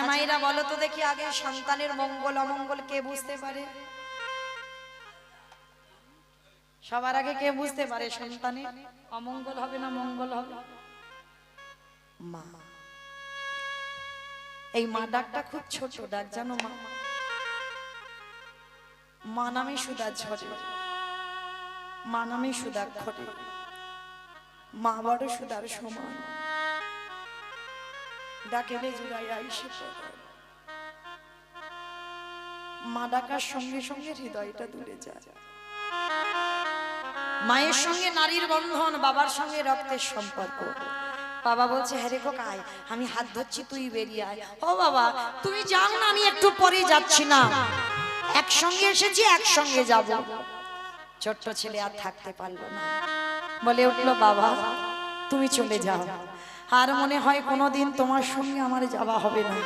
মায়েরা বলো তো দেখি, আগে সন্তানের মঙ্গল অমঙ্গল কে বুঝতে পারে? সবার আগে কে বুঝতে পারে সন্তানের অমঙ্গল হবে না মঙ্গল হবে? মা। এই মা ডাকটা খুব ছোট ডাক, জানো? মা, মা নামে সুদা ঝরে, মা নামে সুদা ঘটে, মা বড় সুদার সমান, ডাকেলে জুড়াই আইসে পড়ে। মা ডাকার সঙ্গে সঙ্গে হৃদয়টা দূরে যায়। মায়ের সঙ্গে নারীর বন্ধন, বাবার সঙ্গে রক্তের সম্পর্ক। বাবা বলছে, হ্যাঁ রে খোকা আয়, আমি হাত ধরছি, তুই বেরিয়ে আয়। ও বাবা, তুমি যাও না, আমি একটু পরে যাচ্ছি না, একসঙ্গে এসেছি একসঙ্গে যাব। ছোট্ট ছেলে আর থাকতে পারলো না, বলে উঠলো, বাবা তুমি চলে যাও, আর মনে হয় কোনোদিন তোমার সঙ্গে আমার যাওয়া হবে না।